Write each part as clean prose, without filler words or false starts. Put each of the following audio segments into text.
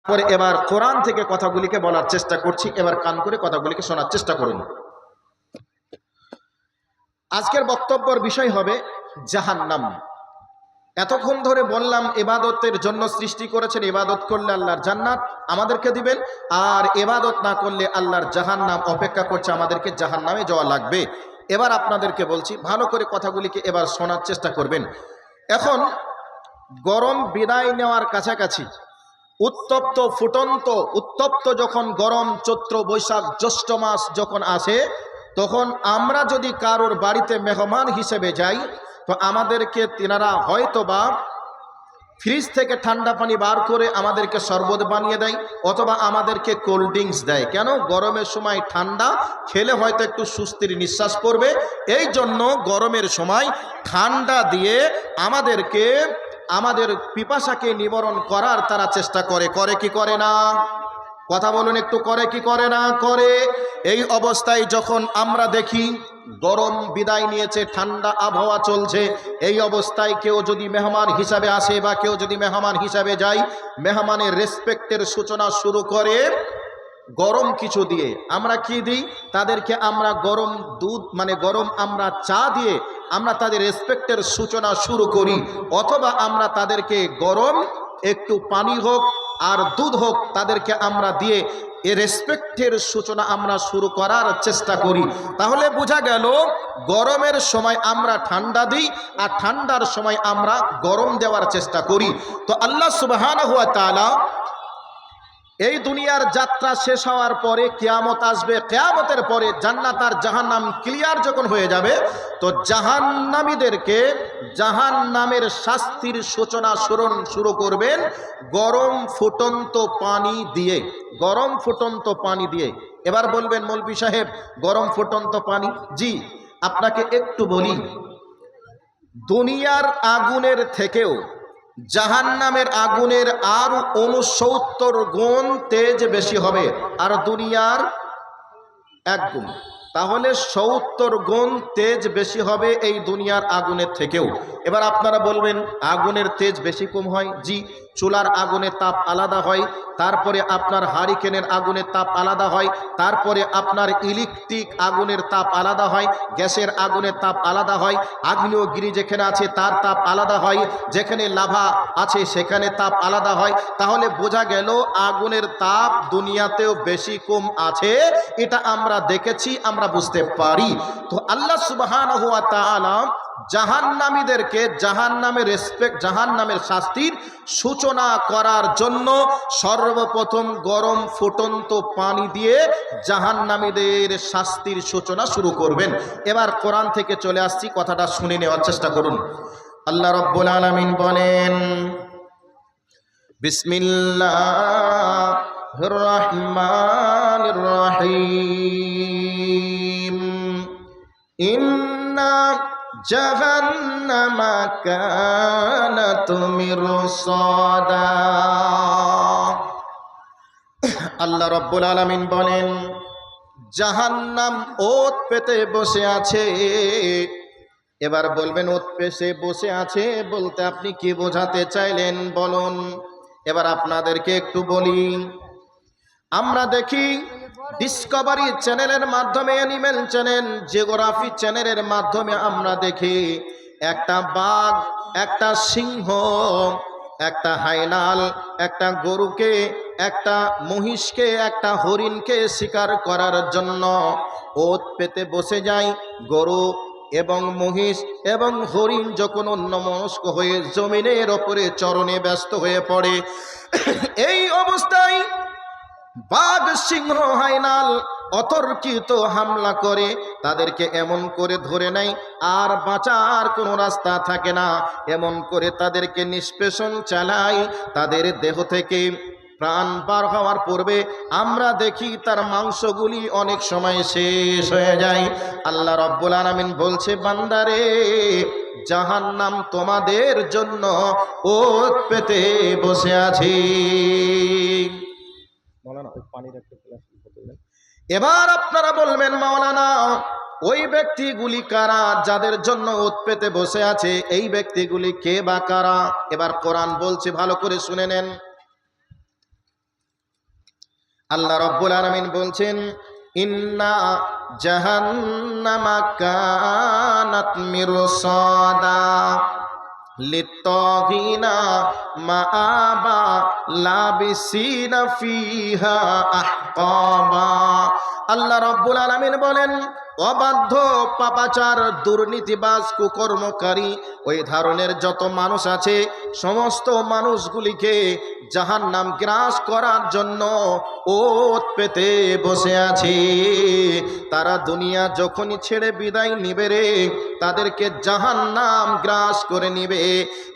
পরে এবার কোরআন থেকে কথাগুলিকে বলার চেষ্টা করছি, এবার কান করে কথাগুলিকে শোনার চেষ্টা করুন। আজকের বক্তব্যের বিষয় হবে জাহান্নাম। এতক্ষণ ধরে বললাম ইবাদতের জন্য সৃষ্টি করেছেন, ইবাদত করলে আল্লাহর জান্নাত আমাদেরকে দিবেন, আর ইবাদত না করলে আল্লাহর জাহান্নাম অপেক্ষা করছে, আমাদেরকে জাহান্নামে যাওয়া লাগবে। এবার আপনাদেরকে বলছি, ভালো করে কথাগুলিকে এবার শোনার চেষ্টা করবেন। এখন গরম বিদায় নেওয়ার কাছাকাছি, উত্তপ্ত ফুটন্ত উত্তপ্ত যখন গরম চৈত্র বৈশাখ জ্যৈষ্ঠ মাস যখন আসে, তখন আমরা যদি কারোর বাড়িতে মেহমান হিসেবে যাই, তো আমাদেরকে তিনারা হয়তোবা ফ্রিজ থেকে ঠান্ডা পানি বার করে আমাদেরকে শরবত বানিয়ে দেয়, অথবা আমাদেরকে কোল্ড ড্রিঙ্কস দেয়। কেন? গরমের সময় ঠান্ডা খেলে হয়তো একটু সুস্থির নিঃশ্বাস পড়বে, এই জন্য গরমের সময় ঠান্ডা দিয়ে আমাদেরকে আমাদের পিপাসাকে নিবারণ করার তারা চেষ্টা করে। করে কি করে না? কথা বলুন একটু, করে কি করে না? করে। এই অবস্থায় যখন আমরা দেখি গরম বিদায় নিয়েছে, ঠান্ডা আবহাওয়া চলছে, এই অবস্থায় কেউ যদি মেহমান হিসাবে আসে বা কেউ যদি মেহমান হিসাবে যায়, মেহমানের রেসপেক্টের সূচনা শুরু করে গরম কিছু দিয়ে। আমরা কি দিই তাদেরকে? আমরা গরম দুধ, মানে গরম আমরা চা দিয়ে আমরা তাদের রেসপেক্টের সূচনা শুরু করি, অথবা আমরা তাদেরকে গরম একটু পানি হোক আর দুধ হোক তাদেরকে আমরা দিয়ে এ রেসপেক্টের সূচনা আমরা শুরু করার চেষ্টা করি। তাহলে বোঝা গেল গরমের সময় আমরা ঠান্ডা দিই, আর ঠান্ডার সময় আমরা গরম দেওয়ার চেষ্টা করি। তো আল্লাহ সুবহানাহু ওয়া তাআলা এই দুনিয়ার যাত্রা শেষ হওয়ার পরে কিয়ামত আসবে, কিয়ামতের পরে জান্নাত আর জাহান্নাম ক্লিয়ার যখন হয়ে যাবে, তো জাহান্নামীদেরকে জাহান্নামের শাস্তির সূচনা শুরু করবেন গরম ফুটন্ত পানি দিয়ে। গরম ফুটন্ত পানি দিয়ে। এবার বলবেন মৌলভী সাহেব গরম ফুটন্ত পানি? জি, আপনাকে একটু বলি, দুনিয়ার আগুনের থেকেও জাহান্নামের আগুনের আর 69 গুণ তেজ বেশি হবে, আর দুনিয়ার 1 গুণ। তাহলে 70 গুণ তেজ বেশি হবে এই দুনিয়ার আগুনের থেকেও। এবার আপনারা বলবেন আগুনের তেজ বেশি কম হয়? জি, চুলার আগুনের তাপ আলাদা হয়, তারপরে আপনার হারিকেনের আগুনের তাপ আলাদা হয়, তারপরে আপনার ইলেকট্রিক আগুনের তাপ আলাদা হয়, গ্যাসের আগুনের তাপ আলাদা হয়, আগ্নেয়গিরি যেখানে আছে তার তাপ আলাদা হয়, যেখানে লাভা আছে সেখানে তাপ আলাদা হয়। তাহলে বোঝা গেল আগুনের তাপ দুনিয়াতেও বেশি কম আছে, এটা আমরা দেখেছি, আমরা বুঝতে পারি। তো আল্লাহ সুবহানাহু ওয়া তাআলা জাহান্নামীদেরকে জাহান্নামের রেসপেক্ট, জাহান্নামের শাস্তির সূচনা করার জন্য সর্বপ্রথম গরম ফুটন্ত পানি দিয়ে জাহান্নামীদের শাস্তির সূচনা শুরু করবেন। এবার কোরআন থেকে চলে আসছি, কথাটা শুনে নেওয়ার চেষ্টা করুন। আল্লাহ রাব্বুল আলামিন বলেন, বিসমিল্লাহির রহমানির রহিম, ইন্না জাহান্নামা কানাত মিরসাদা। আল্লাহ রাব্বুল আলামিন বলেন, জাহান্নাম ওত পেতে বসে আছে। এবার বলবেন ওত পেতে বসে আছে বলতে আপনি কি বোঝাতে চাইলেন বলুন। এবার আপনাদেরকে একটু বলি, আমরা দেখি ডিসকভারি চ্যানেলের মাধ্যমে, অ্যানিমেল চ্যানেল, জিওগ্রাফি চ্যানেলের মাধ্যমে আমরা দেখি একটা বাঘ, একটা সিংহ, একটা হায়নাল, একটা গরুকে, একটা মহিষকে, একটা হরিণকে শিকার করার জন্য ওত পেতে বসে যায়। গরু এবং মহিষ এবং হরিণ যখন অন্যমনস্ক হয়ে জমিনের ওপরে চরণে ব্যস্ত হয়ে পড়ে, এই অবস্থায় বাঘ, সিংহ, হায়নাল অতর্কিত হামলা করে তাদেরকে এমন করে ধরে নেয়, আর বাঁচার কোনো রাস্তা থাকে না। এমন করে তাদেরকে নিষ্পেষণ চালায়, তাদের দেহ থেকে প্রাণ বার হওয়ার পূর্বে আমরা দেখি তার মাংসগুলি অনেক সময় শেষ হয়ে যায়। আল্লাহ রাব্বুল আলামিন বলছে, বান্দারে, জাহান্নাম তোমাদের জন্য ওত পেতে বসে আছে। এবার আপনারা বলবেন, মাওলানা ওই ব্যক্তিগুলি কারা যাদের জন্য ওত পেতে বসে আছে? এই ব্যক্তিগুলি কে বা কারা? এবার কোরআন বলছে, ভালো করে শুনে নেন। আল্লাহ রাব্বুল আলামিন বলছেন, ইন্না জাহান্নামা কানাত মিরসাদা লিত্তাগিনা মাআবা লাবিসিনা ফিহা আহকাবা। আল্লাহ রাব্বুল আলামিন বলেন, অবাধ্য, পাপাচার, দুর্নীতিবাজ, কুকর্মকারী ওই ধরনের যত মানুষ আছে সমস্ত মানুষগুলিকে জাহান্নাম গ্রাস করার জন্য ওত পেতে বসে আছে। তারা দুনিয়া যখনই ছেড়ে বিদায় নিবে রে, তাদেরকে জাহান্নাম গ্রাস করে নিবে।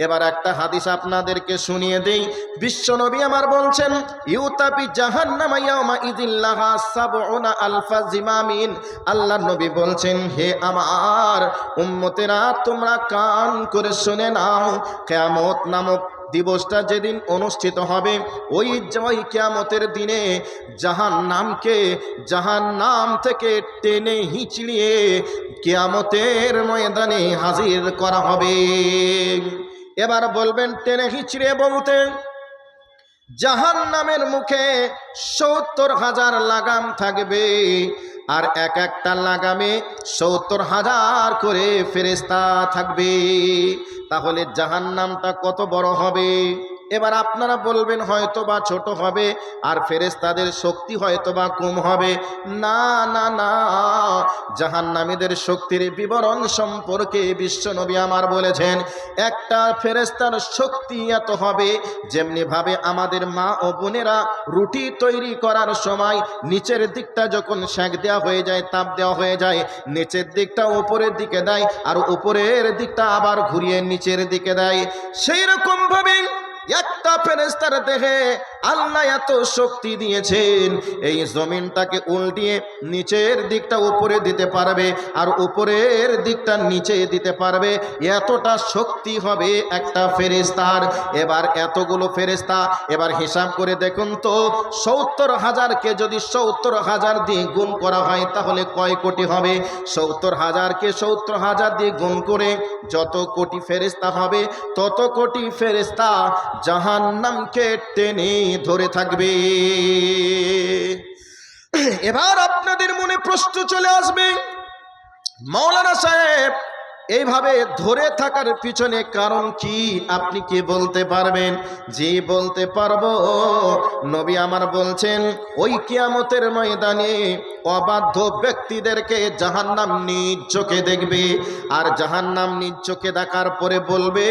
এবার একটা হাদিস আপনাদেরকে শুনিয়ে দেই। বিশ্বনবী আমার বলছেন, ইউতাবি জাহান্নাম ইয়াউমা ইযিল্লাহা সাবউনা আলফা জিমামিন। আল্লাহ নবী বলছেন, হে আমার উম্মতেরা, তোমরা কান করে শুনে নাও, কিয়ামত নামক দিবসটা যেদিন অনুষ্ঠিত হবে, ওই কিয়ামতের দিনে জাহান্নাম থেকে টেনে হিঁচড়িয়ে কিয়ামতের ময়দানে হাজির করা হবে। এবার বলবেন, টেনে হিঁচড়িয়ে বলতে জাহান্নামের মুখে ৭০,০০০ লাগাম থাকবে, আর এক একটা লাগামে ৭০,০০০ করে ফেরেশতা থাকবে। তাহলে জাহান্নামটা কত বড় হবে? এবার আপনারা বলবেন হয়তো বা ছোট হবে, আর ফেরেশতাদের শক্তি হয়তো বা কম হবে। না না না, জাহান্নামীদের শক্তির বিবরণ সম্পর্কে বিশ্বনবী আমার বলেছেন, একটা ফেরেশতার শক্তি এত হবে যেমনি ভাবে আমাদের মা ও বোনেরা রুটি তৈরি করার সময় নিচের দিকটা যখন সেঁক দেওয়া হয়ে যায়, তাপ দেওয়া হয়ে যায়, নিচের দিকটা উপরের দিকে দেয়, আর উপরের দিকটা আবার ঘুরিয়ে নিচের দিকে দেয়, সেই রকম ভাবে একটা ফেরেশতার দেহে আল্লাহ এত শক্তি দিয়েছেন, এই জমিনটাকে উল্টিয়ে নিচের দিকটা উপরে দিতে পারবে আর উপরের দিকটা নিচে দিতে পারবে, এতটা শক্তি হবে একটা ফেরেশতার। এবার এতগুলো ফেরেশতা, এবার হিসাব করে দেখুন তো, ৭০,০০০কে যদি ৭০,০০০ দিয়ে গুণ করা হয় তাহলে কয় কোটি হবে? ৭০,০০০কে ৭০,০০০ দিয়ে গুণ করে যত কোটি ফেরেশতা হবে, তত কোটি ফেরেশতা জাহান্নামকে টেনে ধরে থাকবে। এবার আপনাদের মনে প্রশ্ন চলে আসবে, মাওলানা সাহেব এইভাবে ধরে থাকার পিছনে কারণ কি? আপনি কি বলতে পারবেন? জি বলতে পারবো। নবী আমার বলছেন, ওই কিয়ামতের ময়দানে অবাধ্য ব্যক্তিদেরকে জাহান্নাম নিজ চোখে দেখবে, আর জাহান্নাম নিজ চোখে দেখার পরে বলবে,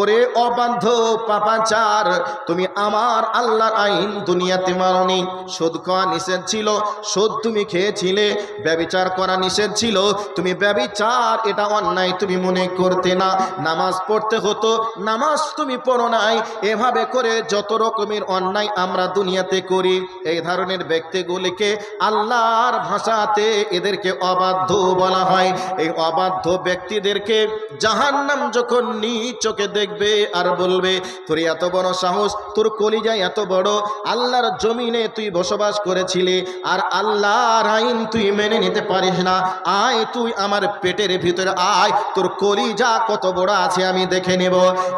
ওরে অবাধ্য পাপাচার, তুমি আমার আল্লাহর আইন দুনিয়াতে মানোনি। সুদ খাওয়া নিষেধ ছিল, সুদ তুমি খেয়েছিলে। ব্যভিচার করা নিষেধ ছিল, তুমি ব্যভিচার এটা অন্যায় তুমি মনে করতে না। নামাজ পড়তে হতো, নামাজ তুমি পড়ো নাই। এভাবে করে যত রকমের অন্যায় আমরা দুনিয়াতে করি, এই ধরনের ব্যক্তিগুলিকে আল্লাহর ভাষাতে এদেরকে অবাধ্য বলা হয়। এই অবাধ্য ব্যক্তিদেরকে জাহান্নাম যখন নিজ চোখে দেখবে আর বলবে, তোর এত বড় সাহস, তোর কলিজায় এত বড়, আল্লাহর জমিনে তুই বসবাস করেছিলি আর আল্লাহর আইন তুই মেনে নিতে পারিস না, আয় তুই আমার পেটের ভিতরে আয়, তোর কলিজা কত বড় আছে আমি দেখে নেব।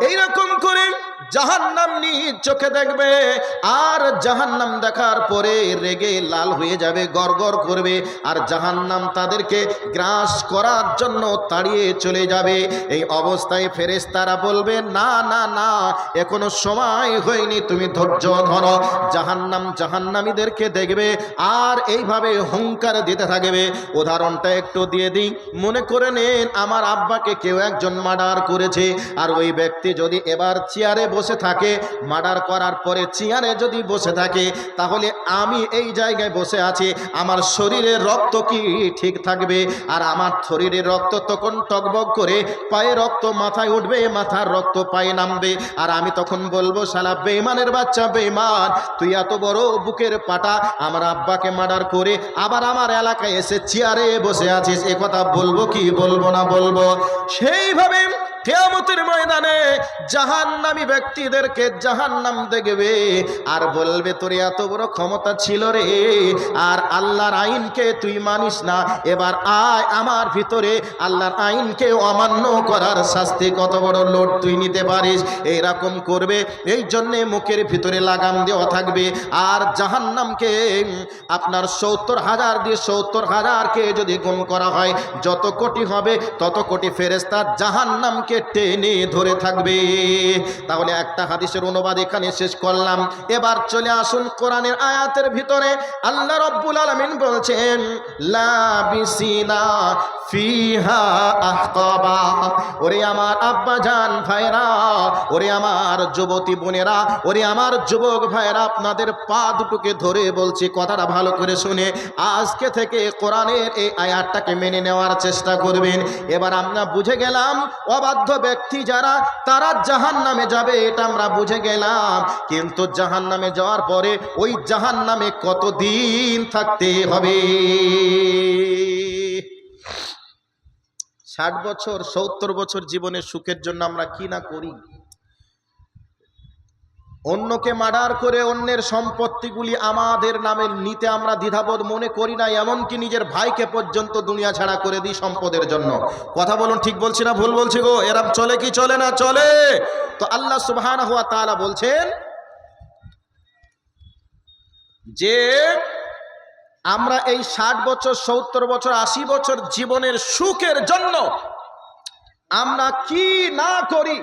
এইরকম করে জাহান্নাম নিজ চোখে দেখবে, আর জাহান্নাম দেখার পরে রেগে লাল হয়ে যাবে, গড়গড় করবে, আর জাহান্নাম তাদেরকে গ্রাস করার জন্য তাড়িয়ে চলে যাবে। এই অবস্থায় ফেরেশতারা বলবে, না না না, এখনো সময় হয়নি, তুমি ধৈর্য ধরো। জাহান্নাম জাহান্নামীদেরকে দেখবে আর এইভাবে হুঙ্কার দিতে থাকবে। উদাহরণটা একটু দিয়ে দিই। মনে করে নেন আমার আব্বাকে কেউ একজন মার্ডার করেছে, আর ওই ব্যক্তি যদি এবার চেয়ারে বসে থাকে, মার্ডার করার পরে চেয়ারে যদি বসে থাকে, তাহলে আমি এই জায়গায় বসে আছি, আমার শরীরের রক্ত কি ঠিক থাকবে? আর আমার শরীরের রক্ত তখন টকবক করে পায়ে রক্ত মাথায় উঠবে, মাথার রক্ত পায়ে নামবে, আর আমি তখন বলবো, শালা বেঈমানের বাচ্চা বেঈমান, তুই এত বড় বুকের পাটা, আমার আব্বাকে মার্ডার করে আবার আমার এলাকায় এসে চেয়ারে বসে আছিস, এ কথা বলবো কি বলবো না বলবো? সেইভাবে কিয়ামতের ময়দানে জাহান্নামী ব্যক্তিদেরকে জাহান্নাম দেখবে আর বলবে তোর এত বড় ক্ষমতা ছিল রে, আর আল্লাহর আইনকে তুই মানিস না, এবার আয় আমার ভিতরে আল্লাহর আইনকে অমান্য করার শাস্তি কত বড় লোড তুই নিতে পারিস। এইরকম করবে, এই জন্যে মুখের ভিতরে লাগাম দেওয়া থাকবে। আর জাহান্নামকে আপনার 70,000 দিয়ে 70,000কে যদি গুণ করা হয়, যত কোটি হবে তত কোটি ফেরেশতা জাহান্নামকে টেনে ধরে থাকবে। তাহলে একটা হাদিসের অনুবাদ এখানে শেষ করলাম। এবার চলে আসুন কোরআনের আয়াতের ভিতরে। আল্লাহ রাব্বুল আলামিন বলছেন লাবিসিনা ফিহা আহকাবা। ওরে আমার আব্বা জান ভাইরা, ওরে আমার যুবতী বোনেরা, ওরে আমার যুবক ভাইরা, আপনাদের পা দুটোকে ধরে বলছি, কথাটা ভালো করে শুনে আজকে থেকে কোরআনের এই আয়াতটাকে মেনে নেওয়ার চেষ্টা করবেন। এবার আমরা বুঝে গেলাম অবাধ্য ব্যক্তি যারা তারা জাহান্নামে যাবে, এটা আমরা বুঝে গেলাম। কিন্তু জাহান্নামে যাওয়ার পরে ওই জাহান্নামে কতদিন থাকতে হবে? 60 বছর 70 বছর জীবনের সুখের জন্য আমরা কি না করি। অন্যকে মার্ডার করে অন্যের সম্পত্তিগুলি আমাদের নামে নিতে আমরা দ্বিধাবোধ মনে করি না, এমনকি নিজের ভাইকে পর্যন্ত দুনিয়া ছাড়া করে দিই সম্পদের জন্য। কথা বলুন, ঠিক বলছি না ভুল বলছি গো? এরম চলে কি চলে না? চলে। তো আল্লাহ সুবহানাহু ওয়া তাআলা বলছেন যে আমরা এই 60 বছর 70 বছর 80 বছর জীবনের সুখের জন্য আমরা কি না করি,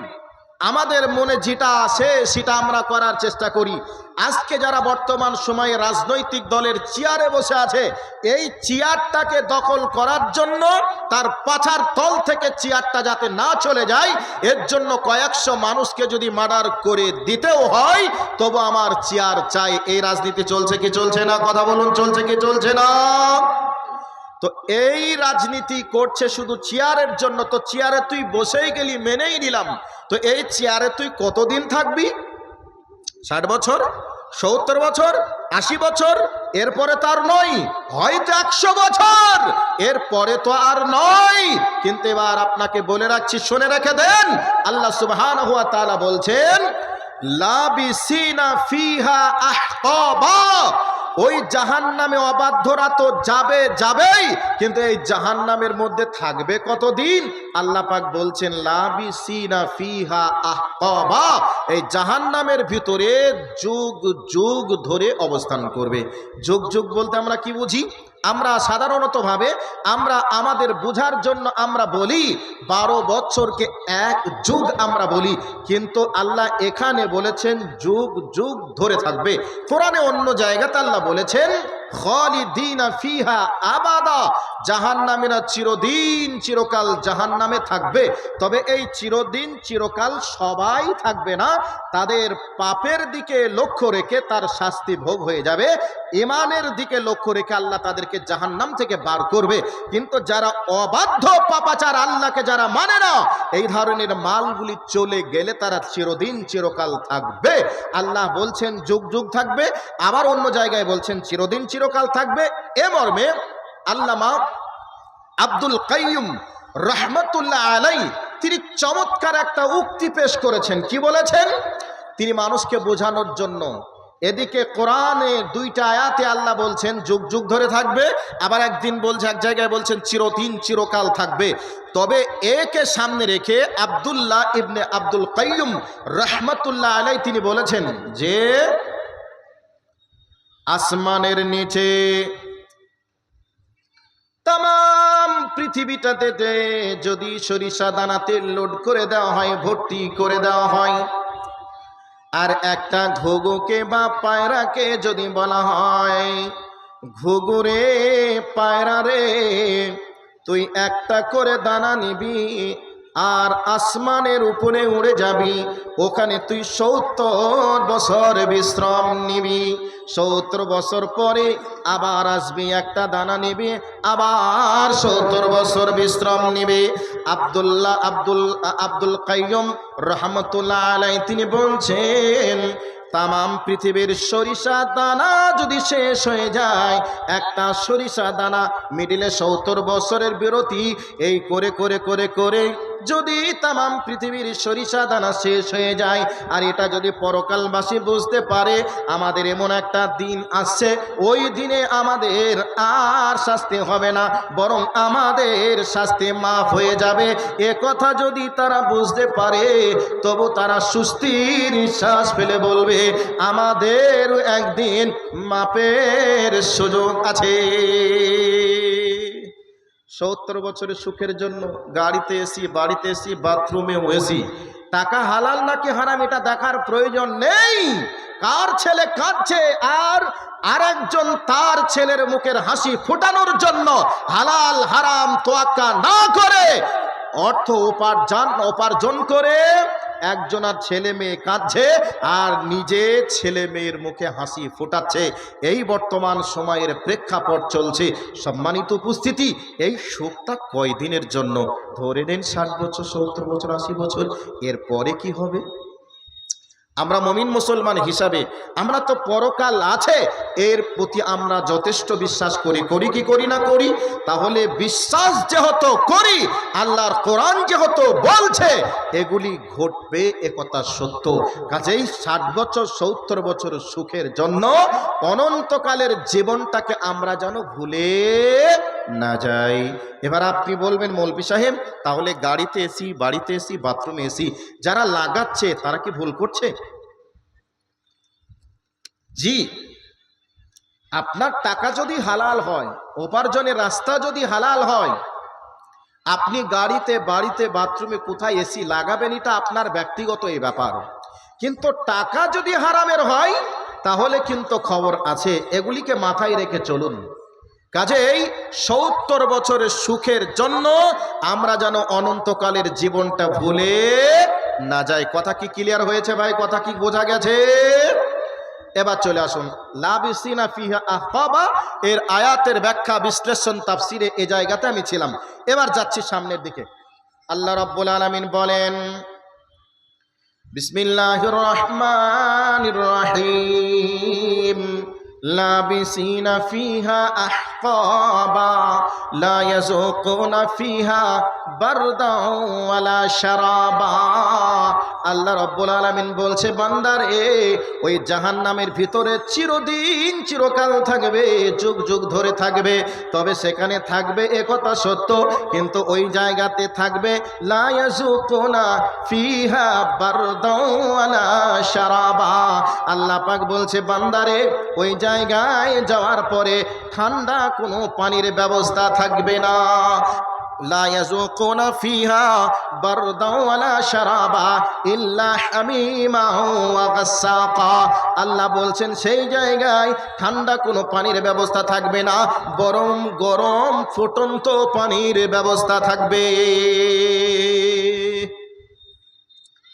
আমাদের মনে যেটা আসে সেটা আমরা করার চেষ্টা করি। আজকে যারা বর্তমান সময়ে রাজনৈতিক দলের চেয়ারে বসে আছে, এই চেয়ারটাকে দখল করার জন্য তার পাছার তল থেকে চেয়ারটা যাতে না চলে যায়, এর জন্য কয়েকশো মানুষকে যদি মার্ডার করে দিতেও হয় তবু আমার চেয়ার চাই। এই রাজনীতি চলছে কি চলছে না? কথা বলুন, চলছে কি চলছে না? তো এই রাজনীতি করছে শুধু চেয়ারের জন্য। তো চেয়ারে তুই বসেই গেলি, মেনেই নিলাম, তো এই চেয়ারে তুই কতদিন থাকবি? 60 বছর 70 বছর 80 বছর, এরপরে তো আর নয়, হয়তো 100 বছর, এরপরে তো আর নয়। কিন্তু এবার আপনাকে বলে রাখছি, শুনে রেখে দেন, আল্লাহ সুবহানাহু ওয়া তাআলা বলছেন লাবিসিনা ফিহা আহকাবা। ওই জাহান্নামে অবাধ্যরা তো যাবেই, কিন্তু এই জাহান্নামের মধ্যে থাকবে কতদিন? আল্লাহ পাক বলছেন লাবিসিনা ফিহা আহকাবা। এই জাহান্নামের ভিতরে যুগ যুগ ধরে অবস্থান করবে। যুগ যুগ বলতে আমরা কি বুঝি? আমরা সাধারণতভাবে আমরা আমাদের বোঝার জন্য আমরা বলি 12 বছরকে 1 যুগ আমরা বলি, কিন্তু আল্লাহ এখানে বলেছেন যুগ যুগ ধরে থাকবে। কোরআনে অন্য জায়গাতে আল্লাহ বলেছেন খালিদিনা ফিহা আবাদা। জাহান্নামীরা চিরদিন চিরকাল জাহান্নামে থাকবে। তবে এই চিরদিন চিরকাল সবাই থাকবে না, তাদের পাপের দিকে লক্ষ্য রেখে তার শাস্তি ভোগ হয়ে যাবে। ঈমানের দিকে লক্ষ্য রেখে আল্লাহ তাদেরকে জাহান্নাম থেকে বার করবে। কিন্তু যারা অবাধ্য পাপাচার, আল্লাহকে যারা মানে না, এই ধরনের মালগুলি চলে গেলে তারা চিরদিন চিরকাল থাকবে। আল্লাহ বলছেন যুগ যুগ থাকবে, আবার অন্য জায়গায় বলছেন চিরদিন চিরকাল থাকবে। এ মর্মে আল্লামা আব্দুল কাইয়ুম রাহমাতুল্লাহ আলাইহি তিনি চমৎকার একটা উক্তি পেশ করেছেন। কি বলেছেন? তিনি মানুষকে বোঝানোর জন্য, এদিকে কোরআনে 2টা আয়াতে আল্লাহ বলছেন যুগ যুগ ধরে থাকবে, আবার একদিন বলছে, এক জায়গায় বলছেন চিরদিন চিরকাল থাকবে। তবে একে সামনে রেখে আব্দুল্লাহ ইবনে আব্দুল কাইয়ুম রাহমাতুল্লাহ আলাইহি তিনি বলেছেন যে আসমানের নিচে তাম পৃথিবীটাতে যদি সরিষা দানাতে লোড করে দেওয়া হয়, ভর্তি করে দেওয়া হয়, আর একটা ঘুঘুকে বা পায়রাকে যদি বলা হয় ঘুঘুরে পায়রা রে তুই একটা করে দানা নিবি আর আসমানের উপরে উড়ে যাবি, ওখানে তুই 70 বছর বিশ্রাম নিবি। 70 বছর পরে আবার আসবি, একটা দানা নিবি, আবার 70 বছর বিশ্রাম নিবি। আব্দুল কাইয়ুম রাহমাতুল্লাহ আলাইহি তিনি বলছেন তামাম পৃথিবীর সরিষা দানা যদি শেষ হয়ে যায়, একটা সরিষা দানা মিডিলে 70 বছরের বিরতি, এই করে করে করে করে যদি তামাম পৃথিবীর সরিষা দানা শেষ হয়ে যায়, আর এটা যদি পরকালবাসী বুঝতে পারে আমাদের এমন একটা দিন আসছে, ওই দিনে আমাদের আর শাস্তি হবে না, বরং আমাদের শাস্তি মাফ হয়ে যাবে, এ কথা যদি তারা বুঝতে পারে, তবু তারা সুস্থির নিঃশ্বাস ফেলে বলবে আমাদের একদিন মাপের সুযোগ আছে। 70 বছরের সুখের জন্য গাড়িতে এসি, বাড়িতে এসি, বাথরুমেও এসি। টাকা হালাল নাকি হারাম এটা দেখার প্রয়োজন নেই। কার ছেলে কাঁদছে আর আরেকজন তার ছেলের মুখের হাসি ফোটানোর জন্য হালাল হারাম তোয়াক্কা না করে অর্থ উপার্জন করে একজনের ছেলে মেয়ে কাঁদছে আর নিজে ছেলে মেয়ের মুখে হাসি ফোটাচ্ছে। এই বর্তমান সময়ের প্রেক্ষাপট চলছে। সম্মানিত উপস্থিতি, এই সুখটা কয়দিনের জন্য? ধরে নেন 60 বছর, 70 বছর, 80 বছর, এরপরে কি হবে? আমরা মুমিন মুসলমান হিসাবে আমরা তো পরকাল আছে, এর প্রতি আমরা যথেষ্ট বিশ্বাস করি। করি কি করি না করি? তাহলে বিশ্বাস যেহেতু করি, আল্লাহর কোরআন যেহেতু বলছে এগুলি ঘটবে, একথা সত্য। কাজেই 60 বছর 70 বছর সুখের জন্য অনন্তকালের জীবনটাকে আমরা যেন ভুলে না যাই। এবার আপনি বলবেন মৌলভী সাহেব, তাহলে গাড়িতে এসি, বাড়িতে এসি, বাথরুমে এসি যারা লাগাচ্ছে তারা কি ভুল করছে? জি, আপনার টাকা যদি হালাল হয়, উপার্জনের রাস্তা যদি হালাল হয়, আপনি গাড়িতে, বাড়িতে, বাথরুমে কোথায় এসি লাগাবেন এটা আপনার ব্যক্তিগত এই ব্যাপার। কিন্তু টাকা যদি হারামের হয় তাহলে কিন্তু খবর আছে, এগুলিকে মাথায় রেখে চলুন। কাজেই 70 বছরের সুখের জন্য আমরা যেন অনন্তকালের জীবনটা ভুলে না যাই। কথা কি ক্লিয়ার হয়েছে ভাই? কথা কি বোঝা গেছে? এবার চলে আসুন লাবিসিনা ফিহা আহকাবা এর আয়াতের ব্যাখ্যা বিশ্লেষণ তাফসিরে এই জায়গাতে আমি ছিলাম। এবার যাচ্ছি সামনের দিকে। আল্লাহ রাব্বুল আলামিন বলেন বিসমিল্লাহির রহমানির রহিম লাবিসিনা ফিহা আহকাবা লা ইয়াযুকুনা ফিহা বারদাও ওয়ালা শারাবা। আল্লাহ রাব্বুল আলামিন বলছে বান্দারে ওই জাহান্নামের ভিতরে চিরদিন চিরকাল থাকবে, যুগ যুগ ধরে থাকবে। তবে সেখানে থাকবে একথা সত্য, কিন্তু ওই জায়গাতে থাকবে লা ইয়াযুকুনা ফিহা বারদাও ওয়ালা শারাবা। আল্লাহ পাক বলছে বান্দারে ওই জায়গায় যাওয়ার পরে ঠান্ডা কোনো পানির ব্যবস্থা থাকবে না। লা ইয়াযুকুনা ফিহা বারদাও ওয়ালা শারাবা ইল্লা হামিমা ওয়া গাসসাকা। আল্লাহ বলছেন সেই জায়গায় ঠান্ডা কোনো পানির ব্যবস্থা থাকবে না, বরং গরম ফুটন্ত পানির ব্যবস্থা থাকবে।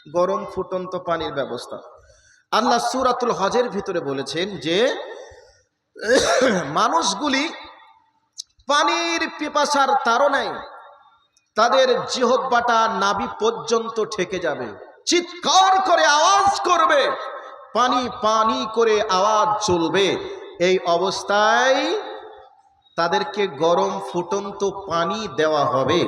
গরম ফুটন্ত পানির ব্যবস্থা। আল্লাহ সূরাতুল হজের ভিতরে বলেছেন যে মানুষগুলি পানির পিপাসার তাড়নায় তাদের জিহ্বাটা নাভি পর্যন্ত ঠেকে যাবে, চিৎকার করে আওয়াজ করবে, পানি পানি করে আওয়াজ চলবে। এই অবস্থায় তাদেরকে গরম ফুটন্ত পানি দেওয়া হবে।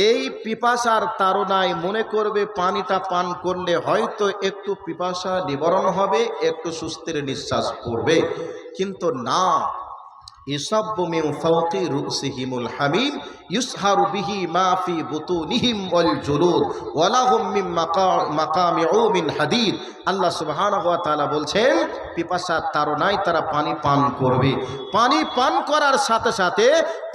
এই পিপাসার তাড়নায় মনে করবে পানিটা পান করলে হয়তো একটু পিপাসা নিবারণ হবে, একটু সুস্থের নিঃশ্বাস পড়বে, কিন্তু না, ইসাব্বু মিন ফাওকি রুসিহিমুল হামিম ইউসহারু বিহি মা ফি বুতুনিহিম ওয়াল জুলুদ ওয়া লাহুম মিন মাকামিউ মিন হাদিদ। আল্লাহ সুবহানাহু ওয়া তাআলা বলছেন পিপাসার তাড়নায় তারা পানি পান করবে। পানি পান করার সাথে সাথে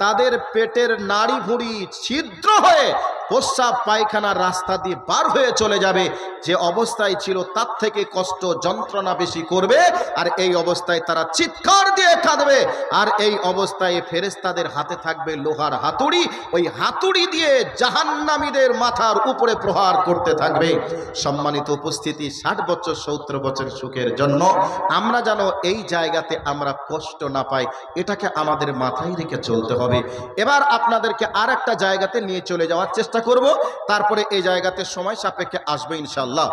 তাদের পেটের নাড়ি ভুঁড়ি ছিদ্র হয়ে প্রস্রাব পায়খানার রাস্তা দিয়ে বার হয়ে চলে যাবে। যে অবস্থায় ছিল তার থেকে কষ্ট যন্ত্রণা বেশি করবে, আর এই অবস্থায় তারা চিৎকার দিয়ে কাঁদবে। আর এই অবস্থায় ফেরেশতাদের হাতে থাকবে লোহার হাতুড়ি, ওই হাতুড়ি দিয়ে জাহান্নামীদের মাথার উপরে প্রহার করতে থাকবে। সম্মানিত উপস্থিতি, 60 বছর 70 বছর সুখের জন্য আমরা যেন এই জায়গাতে আমরা কষ্ট না পাই, এটাকে আমাদের মাথায় রেখে চলতে হবে। এবার আপনাদেরকে আর একটা জায়গাতে নিয়ে চলে যাওয়ার চেষ্টা করব, তারপরে এই জায়গাতে সময় সাপেক্ষে আসবে ইনশাআল্লাহ।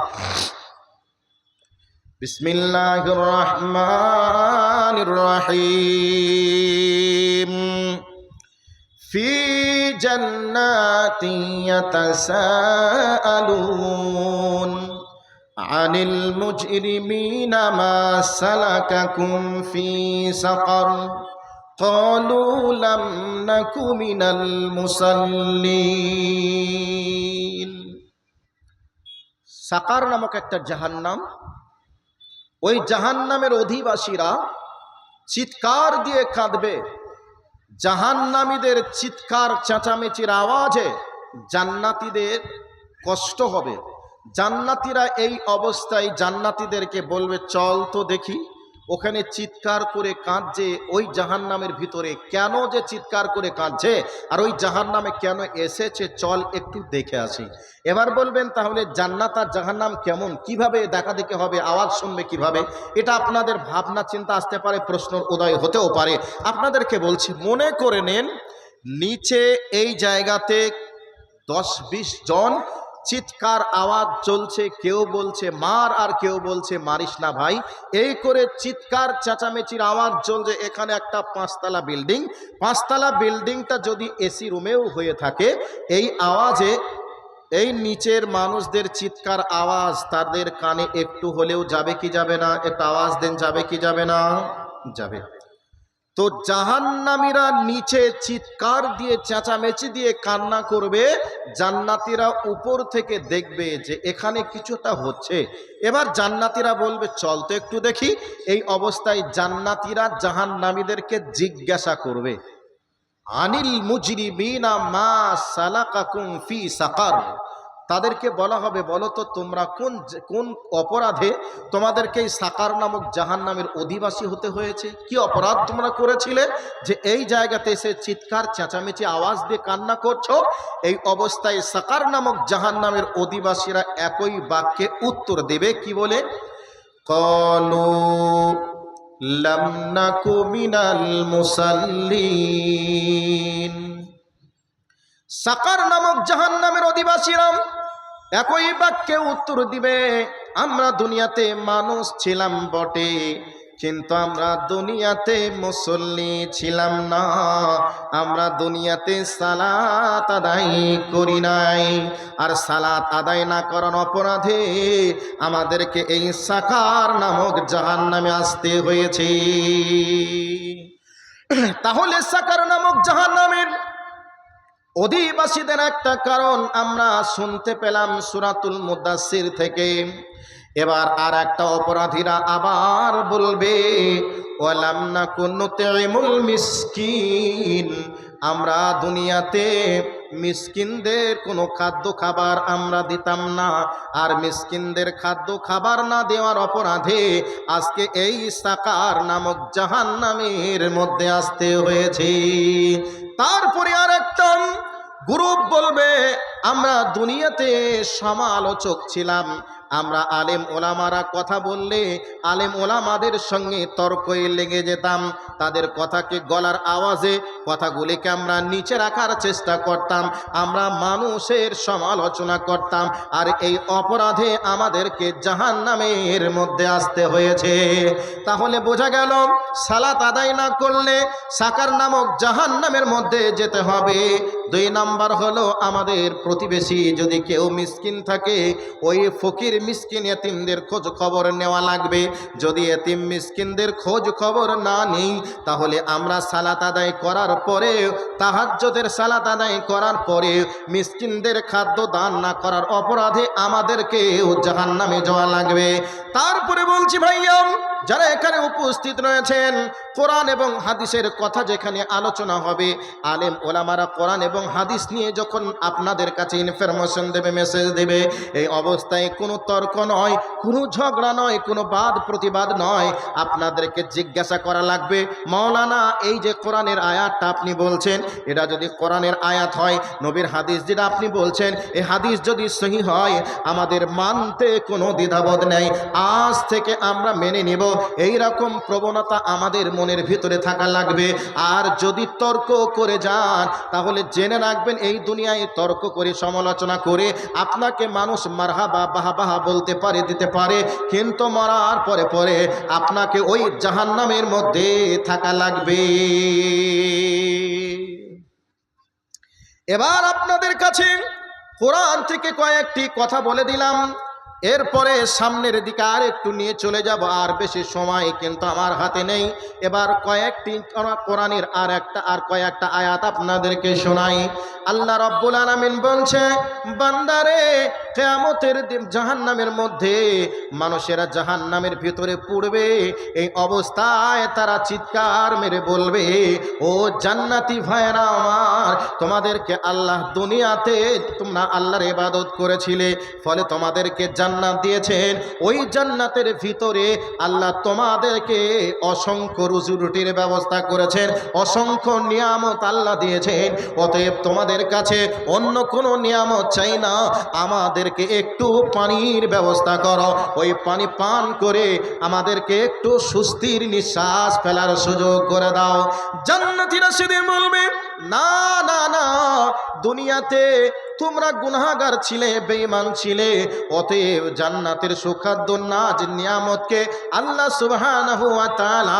বিসমিল্লাহির রহমানির রহিম ফি জান্নাতিন ইয়াতাসাআলুন আনিল মুজরিমিনা মা সালাকাকুম ফি সাকার ক্বালু লাম নাকু মিনাল মুসাল্লিন। সাকার নামক একটা জাহান্নাম, ওই জাহান্নামের অধিবাসীরা চিৎকার দিয়ে কাঁদবে। জাহান্নামীদের চিৎকার চেঁচামেচির আওয়াজে জান্নাতীদের কষ্ট হবে। জান্নাতীরা এই অবস্থায় জান্নাতীদেরকে বলবে, চল তো দেখি ওখানে চিৎকার করে কাঁদছে ওই জাহান্নামের ভিতরে কেন যে চিৎকার করে কাঁদছে আর ওই জাহান্নামে কেন এসেছে, চল একটু দেখে আসি। এবার বলবেন, তাহলে জান্নাত আর জাহান্নাম কেমন, কিভাবে দেখা দেখে হবে, আওয়াজ শুনবে কিভাবে? এটা আপনাদের ভাবনা চিন্তা আসতে পারে, প্রশ্নের উদয় হতেও পারে। আপনাদেরকে বলছি, মনে করে নেন নিচে এই জায়গাতে 10-20 জন চিৎকার আওয়াজ চলছে, কেউ বলছে মার আর কেউ বলছে মারিস না ভাই, এই করে চিৎকার চেঁচামেচির আওয়াজ চলছে। এখানে একটা 5তলা বিল্ডিং, 5তলা বিল্ডিংটা যদি এসি রুমেও হয়ে থাকে, এই আওয়াজে এই নিচের মানুষদের চিৎকার আওয়াজ তাদের কানে একটু হলেও যাবে কি যাবে না? একটা আওয়াজ দেন, যাবে কি যাবে না? যাবে। তো জাহান্নামীরা নিচে চিৎকার দিয়ে চেঁচামেচি দিয়ে কান্না করবে, জান্নাতীরা উপর থেকে দেখবে যে এখানে কিছুটা হচ্ছে। এবার জান্নাতীরা বলবে, চল তো একটু দেখি। এই অবস্থায় জান্নাতীরা জাহান্নামীদেরকে জিজ্ঞাসা করবে, আনিল মুজরিমিনা মা সালাকাকুম ফি সাকার। তাদেরকে বলা হবে, বলো তো তোমরা কোন অপরাধে তোমাদেরকে এই সাকার নামক জাহান্নামের অধিবাসী হতে হয়েছে? কি অপরাধ তোমরা করেছিলে যে এই জায়গাতে এসে চিৎকার চেঁচামেচি আওয়াজ দিয়ে কান্না করছো? এই অবস্থায় সাকার নামক জাহান্নামের অধিবাসীরা একই বাক্যে উত্তর দেবে, কি বলে? ক্বালু লাম নাকু মিনাল মুসাল্লিন। সাকার নামক জাহান্নামের অধিবাসীরা একই বাক্যে উত্তর দিবে, আমরা দুনিয়াতে মানুষ ছিলাম বটে, কিন্তু আমরা দুনিয়াতে মুসল্লি ছিলাম না, আমরা দুনিয়াতে সালাত আদায় করি নাই, আর সালাত আদায় না করার অপরাধে আমাদেরকে এই সাকার নামক জাহান্নামে আসতে হয়েছে। তাহলে সাকার নামক জাহান্নামের অধিবাসীদের একটা কারণ আমরা শুনতে পেলাম সূরাতুল মুদাসসির থেকে। এবার আর একটা অপরাধীরা আবার বলবে, ওয়ালাম নাকুন নুতঈমুল মিসকিন, আমরা দুনিয়াতে মিসকিনদের কোনো খাদ্য খাবার আমরা দিতাম না, আর মিসকিনদের খাদ্য খাবার না দেওয়ার অপরাধে আজকে এই সাকার নামক জাহান্নামের মধ্যে আসতে হয়েছে। তারপরে আর একটা গ্রুপ বলবে, আমরা দুনিয়াতে সমালোচক ছিলাম, আমরা আলেম ওলামারা কথা বললে আলেম ওলামাদের সঙ্গে তর্কই লেগে যেতাম, তাদের কথাকে গলার আওয়াজে কথাগুলিকে আমরা নিচে রাখার চেষ্টা করতাম, আমরা মানুষের সমালোচনা করতাম, আর এই অপরাধে আমাদেরকে জাহান্নামের মধ্যে আসতে হয়েছে। তাহলে বোঝা গেল সালাত আদায় না করলে সাকার নামক জাহান্নামের মধ্যে যেতে হবে। 2 নাম্বার হলো, আমাদের প্রতিবেশী যদি কেউ মিসকিন থাকে, ওই ফকির মিসকিন এতিমদের খোঁজ খবর নেওয়া লাগবে। যদি এতিম মিসকিনদের খোঁজ খবর না নেই, তাহলে আমরা সালাত আদায় করার পরে, তাহাজ্জুদের সালাত আদায় করার পরে মিসকিনদের খাদ্য দান না করার অপরাধে আমাদেরকে জাহান্নামে যাওয়া লাগবে। তারপরে বলছি ভাইয়া, যারা এখানে উপস্থিত রয়েছেন, কোরআন এবং হাদিসের কথা যেখানে আলোচনা হবে, আলেম ওলামারা কোরআন এবং হাদিস নিয়ে যখন আপনাদের কাছে ইনফরমেশন দেবে, মেসেজ দেবে, এই অবস্থায় কোনো তর্ক নয়, কোনো ঝগড়া নয়, কোনো বাদ প্রতিবাদ নয়, আপনাদেরকে জিজ্ঞাসা করা লাগবে, মাওলানা এই যে কোরআনের আয়াতটা আপনি বলছেন, এটা যদি কোরআনের আয়াত হয়, নবীর হাদিস যেটা আপনি বলছেন, এই হাদিস যদি সহি হয়, আমাদের মানতে কোনো দ্বিধাবোধ নেই, আজ থেকে আমরা মেনে নিব, এই রকম প্রবণতা আমাদের মনের ভিতরে থাকা লাগবে। আর যদি তর্ক করে যান, তাহলে জেনে রাখবেন এই দুনিয়ায় তর্ক করে সমালোচনা করে আপনাকে মানুষ মারহাবা বাহাবাহা বলতে পারে, দিতে পারে, কিন্তু মরার পরে পরে আপনাকে ওই জাহান্নামের মধ্যে থাকা লাগবে। এবার আপনাদের কাছে কোরআন থেকে কয়েকটি কথা বলে দিলাম, এরপরে সামনের দিকে আর একটু নিয়ে চলে যাব, আর বেশি সময় কিন্তু আমার হাতে নেই। এবার কয়েকটি কোরআনের আর কয়েকটা আয়াত আপনাদেরকে শোনাই। আল্লাহ রাব্বুল আলামিন বলছে, বান্দারে কিয়ামতের দিন জাহান্নামের মধ্যে মানুষেরা জাহান্নামের ভিতরে পড়বে, এই অবস্থায় তারা চিৎকার মেরে বলবে, ও জান্নাতি ভাইরা আমার, তোমাদেরকে আল্লাহ দুনিয়াতে তোমরা আল্লাহর ইবাদত করেছিলে, ফলে তোমাদেরকে জান্নাত দিয়েছেন। ওই জান্নাতের ভিতরে আল্লাহ তোমাদেরকে অসংখ্য রুজি রুটির ব্যবস্থা করেছেন, অসংখ্য নিয়ামত আল্লাহ দিয়েছেন। অতএব তোমাদের কাছে অন্য কোনো নিয়ামত চাই না, আমাদেরকে একটু পানির ব্যবস্থা করো। ওই পানি পান করে আমাদেরকে একটু স্বস্তির নিঃশ্বাস ফেলার সুযোগ করে দাও। জান্নাতীরা সেদিন বলবে, না না না, দুনিয়াতে তোমরা গুনাহগার ছিলে, বেঈমান ছিলে, অতএব জান্নাতের সুখাদ্য নাজ নিয়ামতকে আল্লাহ সুবহানাহু ওয়া তাআলা